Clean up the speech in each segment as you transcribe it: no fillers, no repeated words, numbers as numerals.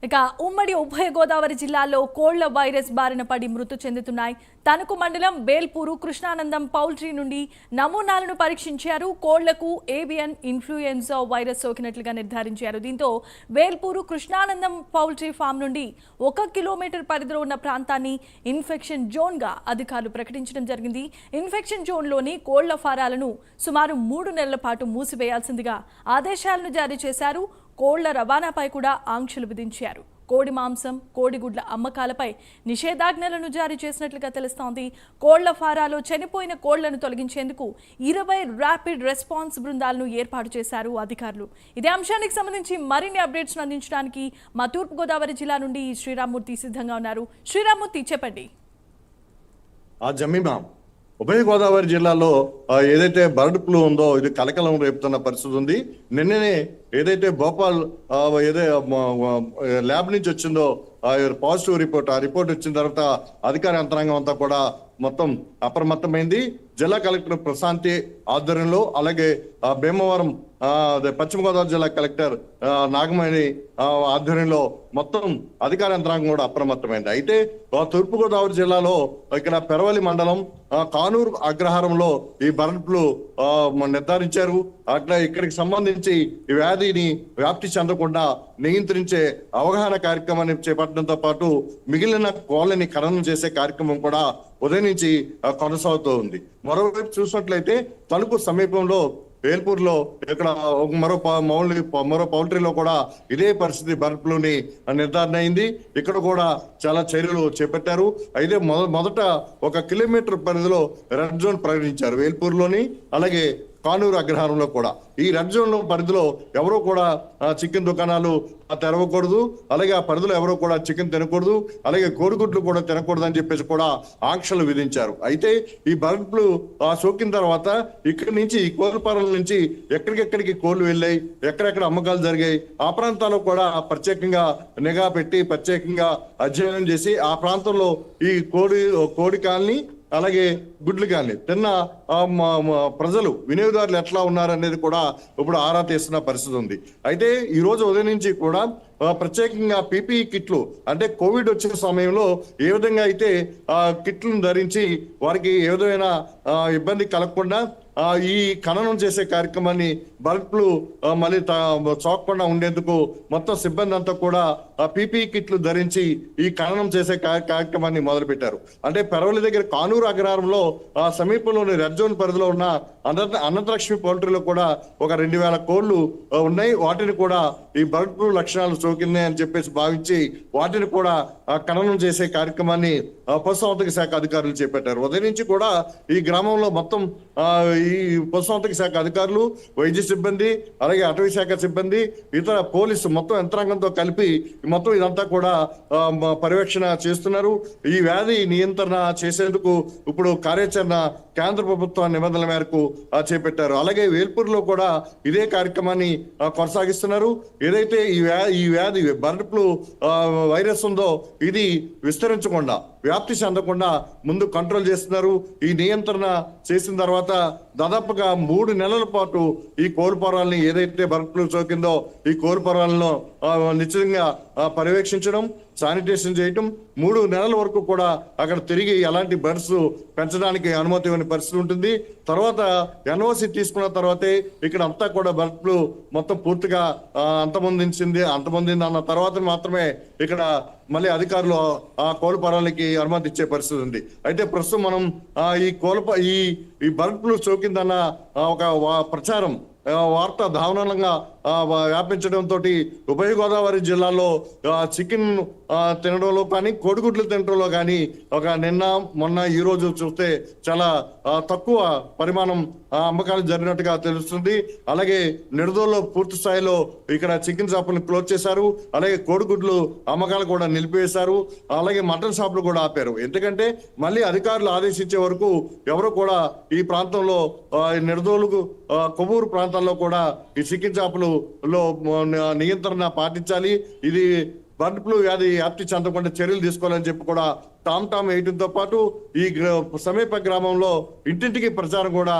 ఇక ఉమ్మడి ఉభయ గోదావరి జిల్లాల్లో కోళ్ల వైరస్ బారిన పడి మృతి చెందుతున్నాయి. తణుకు మండలం బేల్పూరు కృష్ణానందం పౌల్ట్రీ నుండి నమూనాలను పరీక్షించారు. కోళ్లకు ఏవియన్ ఇన్ఫ్లుయెన్జా వైరస్ సోకినట్లుగా నిర్ధారించారు. దీంతో బేల్పూరు కృష్ణానందం పౌల్ట్రీ ఫామ్ నుండి 1 కిలోమీటర్ పరిధిలో ఉన్న ప్రాంతాన్ని ఇన్ఫెక్షన్ జోన్గా అధికారులు ప్రకటించడం జరిగింది. ఇన్ఫెక్షన్ జోన్లోని కోళ్ల ఫారాలను సుమారు 3 నెలల పాటు మూసివేయాల్సిందిగా ఆదేశాలను జారీ చేశారు. కోళ్ల రవాణాపై కూడా ఆంక్షలు విధించారు. కోడి మాంసం, కోడిగుడ్ల అమ్మకాలపై నిషేధాజ్ఞలను జారీ చేసినట్లుగా తెలుస్తోంది. కోళ్ల ఫారాలో చనిపోయిన కోళ్లను తొలగించేందుకు 20 ర్యాపిడ్ రెస్పాన్స్ బృందాలను ఏర్పాటు చేశారు అధికారులు. ఇదే అంశానికి సంబంధించి మరిన్ని అప్డేట్స్ అందించడానికి మా తూర్పుగోదావరి జిల్లా నుండి శ్రీరామ్మూర్తి సిద్ధంగా ఉన్నారు. శ్రీరామ్మూర్తి, చెప్పండి. ఉభయ గోదావరి జిల్లాలో ఏదైతే బర్డ్ ఫ్లూ ఉందో ఇది కలకలం రేపుతున్న పరిస్థితి ఉంది. నిన్ననే ఏదైతే భోపాల్ ల్యాబ్ నుంచి వచ్చిందో పాజిటివ్ రిపోర్ట్, ఆ రిపోర్ట్ వచ్చిన తర్వాత అధికార యంత్రాంగం అంతా కూడా మొత్తం అప్రమత్తమైంది. జిల్లా కలెక్టర్ ప్రశాంతి ఆధ్వర్యంలో, అలాగే భీమవరం పశ్చిమ గోదావరి జిల్లా కలెక్టర్ నాగమణి ఆధ్వర్యంలో మొత్తం అధికార యంత్రాంగం కూడా అప్రమత్తమైంది. అయితే తూర్పుగోదావరి జిల్లాలో ఇక్కడ పెరవలి మండలం కానూరు అగ్రహారంలో ఈ బర్డ్ ఫ్లూ నిర్ధారించారు. అట్లా ఇక్కడికి సంబంధించి ఈ వ్యాధిని వ్యాప్తి చెందకుండా నియంత్రించే అవగాహన కార్యక్రమాన్ని చేపట్టడంతో పాటు మిగిలిన కోళ్ళని ఖననం చేసే కార్యక్రమం కూడా ఉదయం నుంచి కొనసాగుతూ ఉంది. మరోవైపు చూసినట్లయితే తణుకు సమీపంలో వేల్పూర్లో ఇక్కడ మరో పౌల్ట్రీలో కూడా ఇదే పరిస్థితి బర్డ్ ఫ్లూని నిర్ధారణ అయింది. ఇక్కడ కూడా చాలా చర్యలు చేపట్టారు. అయితే మొదట 1 కిలోమీటర్ పరిధిలో రెడ్ జోన్ ప్రకటించారు వేల్పూర్లోని, అలాగే కానూరు అగ్రహారంలో కూడా. ఈ రెడ్ జోన్ పరిధిలో ఎవరో కూడా చికెన్ దుకాణాలు తెరవకూడదు, అలాగే ఆ పరిధిలో ఎవరో కూడా చికెన్ తినకూడదు, అలాగే కోడిగుడ్లు కూడా తినకూడదు అని చెప్పేసి కూడా ఆంక్షలు విధించారు. అయితే ఈ బర్డ్ ఫ్లూ సోకిన తర్వాత ఇక్కడి నుంచి ఈ కోళ్ళపారాల నుంచి ఎక్కడికెక్కడికి కోళ్లు వెళ్ళాయి, ఎక్కడెక్కడ అమ్మకాలు జరిగాయి, ఆ ప్రాంతాల్లో కూడా ప్రత్యేకంగా నిఘా పెట్టి ప్రత్యేకంగా అధ్యయనం చేసి ఆ ప్రాంతంలో ఈ కోడి కాలనీ అలాగే గుడ్లు కానీ తిన్న ప్రజలు వినియోగదారులు ఎట్లా ఉన్నారనేది కూడా ఇప్పుడు ఆరా తీస్తున్న పరిస్థితి ఉంది. అయితే ఈ రోజు ఉదయం నుంచి కూడా ప్రత్యేకంగా పీపీఈ కిట్లు, అంటే కోవిడ్ వచ్చిన సమయంలో ఏ విధంగా అయితే కిట్లను ధరించి వారికి ఏ విధమైన ఇబ్బంది కలగకుండా ఈ ఖననం చేసే కార్యక్రమాన్ని బర్డ్ ఫ్లూ మళ్ళీ సోకకుండా ఉండేందుకు మొత్తం సిబ్బంది అంతా కూడా పీపీఈ కిట్లు ధరించి ఈ ఖననం చేసే కార్యక్రమాన్ని మొదలుపెట్టారు. అంటే పెరవలి దగ్గర కానూరు అగ్రహారంలో సమీపంలోని రెడ్ జోన్ పరిధిలో ఉన్న అనంతలక్ష్మి పౌల్ట్రీలో కూడా ఒక 2000 కోళ్లు ఉన్నాయి. వాటిని కూడా ఈ బర్డ్ ఫ్లూ లక్షణాలు సోకినాయి అని చెప్పేసి భావించి వాటిని కూడా ఖననం చేసే కార్యక్రమాన్ని పశుసంవర్ధక శాఖ అధికారులు చేపట్టారు. ఉదయం నుంచి కూడా ఈ గ్రామంలో మొత్తం ఈ పశుసంవర్ధక శాఖ అధికారులు, వైద్య సిబ్బంది, అలాగే అటవీ శాఖ సిబ్బంది, ఇతర పోలీసు మొత్తం యంత్రాంగంతో కలిపి మొత్తం ఇదంతా కూడా పర్యవేక్షణ చేస్తున్నారు. ఈ వ్యాధి నియంత్రణ చేసేందుకు ఇప్పుడు కార్యాచరణ కేంద్ర ప్రభుత్వ నిబంధనల మేరకు చేపట్టారు. అలాగే వేల్పూర్లో కూడా ఇదే కార్యక్రమాన్ని కొనసాగిస్తున్నారు. ఏదైతే ఈ వ్యాధి బర్డ్ ఫ్లూ వైరస్ ఉందో ఇది విస్తరించకుండా, వ్యాప్తి చెందకుండా ముందు కంట్రోల్ చేస్తున్నారు. ఈ నియంత్రణ చేసిన తర్వాత దాదాపుగా 3 నెలల పాటు ఈ కోళ్ళపారాలని ఏదైతే బర్డ్ ఫ్లూ సోకిందో ఈ కోళ్ళపారాలను నిశ్చితంగా పర్యవేక్షించడం, శానిటేషన్ చేయటం, 3 నెలల వరకు కూడా అక్కడ తిరిగి ఎలాంటి బర్డ్స్ పెంచడానికి అనుమతి ఇవ్వని పరిస్థితి ఉంటుంది. తర్వాత ఎన్ఓసి తీసుకున్న తర్వాతే ఇక్కడ అంతా కూడా బర్డ్ ఫ్లూ మొత్తం పూర్తిగా అంతమొందింది అన్న తర్వాత మాత్రమే ఇక్కడ మళ్ళీ అధికారులు ఆ కోళ్ళపారాలకి అనుమతి ఇచ్చే పరిస్థితి ఉంది. అయితే ప్రస్తుతం మనం ఈ బర్డ్ ఫ్లూ సోకిందన్న ఒక ప్రచారం వార్త దారుణంగా వ్యాపించడంతో ఉభయ గోదావరి జిల్లాలో చికెన్ తినడంలో కానీ కోడిగుడ్లు తినడంలో కానీ నిన్న మొన్న ఈ రోజు చూస్తే చాలా తక్కువ పరిమాణం అమ్మకాలు జరిగినట్టుగా తెలుస్తుంది. అలాగే నిడదోల్లో పూర్తి స్థాయిలో ఇక్కడ చికెన్ షాపులను క్లోజ్ చేశారు. అలాగే కోడిగుడ్లు అమ్మకాలు కూడా నిలిపివేశారు. అలాగే మటన్ షాపులు కూడా ఆపారు. ఎందుకంటే మళ్ళీ అధికారులు ఆదేశించే వరకు ఎవరు కూడా ఈ ప్రాంతంలో నిడదోలు కొవ్వూరు ప్రాంతాల్లో కూడా ఈ చికెన్ షాపులు లో నియంత్రణ పాటించాలి. ఇది బర్డ్ ఫ్లూ వ్యాధి వ్యాప్తి చెందకుండా చర్యలు తీసుకోవాలని చెప్పి కూడా టామ్ టామ్ వేయడంతో పాటు ఈ సమీప గ్రామంలో ఇంటింటికి ప్రచారం కూడా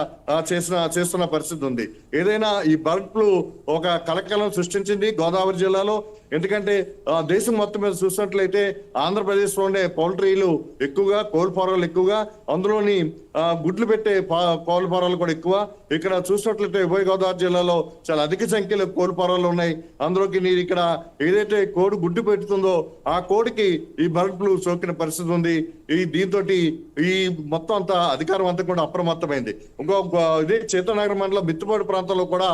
చేస్తున్న పరిస్థితి ఉంది. ఏదైనా ఈ బర్డ్ ఫ్లూ ఒక కలకలం సృష్టించింది గోదావరి జిల్లాలో. ఎందుకంటే దేశం మొత్తం మీద చూసినట్లయితే ఆంధ్రప్రదేశ్ లోనే పౌల్ట్రీలు ఎక్కువగా, కోళ్ల ఫారాలు ఎక్కువగా, అందులోని గుడ్లు పెట్టే కోళ్ల ఫారాలు కూడా ఎక్కువ. ఇక్కడ చూసినట్లయితే ఉభయ గోదావరి జిల్లాలో చాలా అధిక సంఖ్యలో కోళ్ల ఫారాలు ఉన్నాయి. అందులోకి మీరు ఇక్కడ ఏదైతే కోడి గుడ్డు పెడుతుందో ఆ కోడికి ఈ బర్డ్ ఫ్లూ సోకిన పరిస్థితి ఉంది. దీంతో ఈ మొత్తం అంతా అధికారం అంతా కూడా అప్రమత్తమైంది. ఇదే చేతనగరం మండలం మిత్తుపాడు ప్రాంతంలో కూడా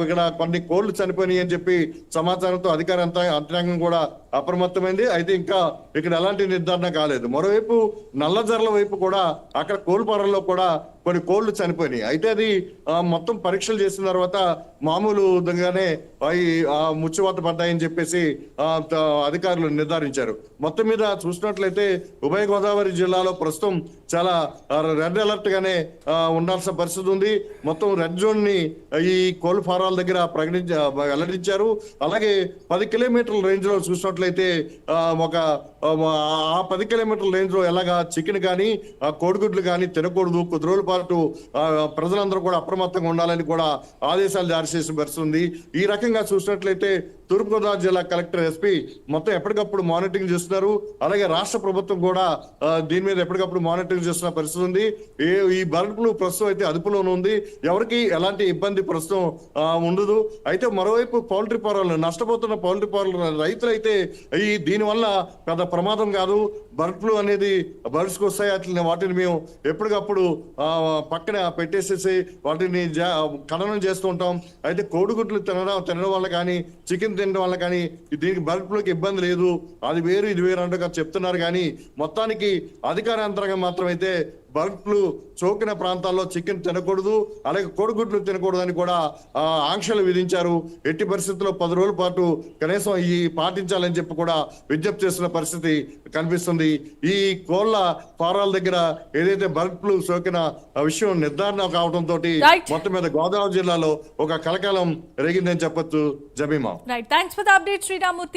ఇక్కడ కొన్ని కోళ్లు చనిపోయినాయి అని చెప్పి సమాచారంతో అధికార యంత్రాంగం కూడా అప్రమత్తమైంది. అయితే ఇంకా ఇక్కడ ఎలాంటి నిర్ధారణ కాలేదు. మరోవైపు నల్లజర్ల వైపు కూడా అక్కడ కోల్పారంలో కూడా కొన్ని కోళ్లు చనిపోయినాయి. అయితే అది మొత్తం పరీక్షలు చేసిన తర్వాత మామూలుగానే ముచ్చివాత పడ్డాయని చెప్పేసి అధికారులు నిర్ధారించారు. మొత్తం మీద చూసినట్లయితే ఉభయ గోదావరి జిల్లాలో ప్రస్తుతం చాలా రెడ్ అలర్ట్ గానే ఉండాల్సిన పరిస్థితి ఉంది. మొత్తం రెడ్ జోన్ ని ఈ కోళ్ల ఫారాల దగ్గర వెల్లడించారు. అలాగే 10 కిలోమీటర్ల రేంజ్ లో చూసినట్లయితే ఆ 10 కిలోమీటర్ల రేంజ్ లో ఎలాగా చికెన్ కానీ కోడిగుడ్లు కానీ తినకూడదు, కొద్ది రోజుల పాటు ప్రజలందరూ కూడా అప్రమత్తంగా ఉండాలని కూడా ఆదేశాలు జారీ చేసిన పరిస్థితి ఉంది. ఈ రకంగా చూసినట్లయితే తూర్పుగోదావరి జిల్లా కలెక్టర్, ఎస్పీ మొత్తం ఎప్పటికప్పుడు మానిటరింగ్ చేస్తున్నారు. అలాగే రాష్ట్ర ప్రభుత్వం కూడా దీని మీద ఎప్పటికప్పుడు మానిటరింగ్ చేస్తున్న పరిస్థితి ఉంది. ఈ బర్డ్ ఫ్లూ ప్రస్తుతం అయితే అదుపులోనే ఉంది. ఎవరికి ఎలాంటి ఇబ్బంది ప్రస్తుతం ఉండదు. అయితే మరోవైపు పౌల్ట్రీ ఫారాలు నష్టపోతున్న పౌల్ట్రీ ఫారాలు రైతులైతే దీనివల్ల పెద్ద ప్రమాదం కాదు. బర్డ్ ఫ్లూ అనేది బర్డ్స్కి వస్తాయి, వాటిని మేము ఎప్పటికప్పుడు పక్కన పెట్టేసేసి వాటిని ఖననం చేస్తూ ఉంటాం. అయితే కోడిగుడ్లు తినడం వల్ల కానీ, చికెన్ తినడం వల్ల కానీ దీనికి బర్డ్ ఫ్లూకి ఇబ్బంది లేదు. అది వేరు ఇది వేరు అంటూ చెప్తున్నారు. కానీ మొత్తానికి అధికార యంత్రాంగం మాత్రం అయితే బర్డ్ ఫ్లూ సోకిన ప్రాంతాల్లో చికెన్ తినకూడదు, అలాగే కోడిగుడ్లు తినకూడదు అని కూడా ఆంక్షలు విధించారు. ఎట్టి పరిస్థితుల్లో 10 రోజుల పాటు కనీసం పాటించాలని చెప్పి కూడా విజ్ఞప్తి చేస్తున్న పరిస్థితి కనిపిస్తుంది. ఈ కోళ్ల ఫారాల దగ్గర ఏదైతే బర్డ్ ఫ్లూ సోకిన విషయం నిర్ధారణ కావడంతో మొత్తం మీద గోదావరి జిల్లాలో ఒక కలకాలం రేగిందని చెప్పొచ్చు. Jemimah. Right, thanks for the update Sriramurthy.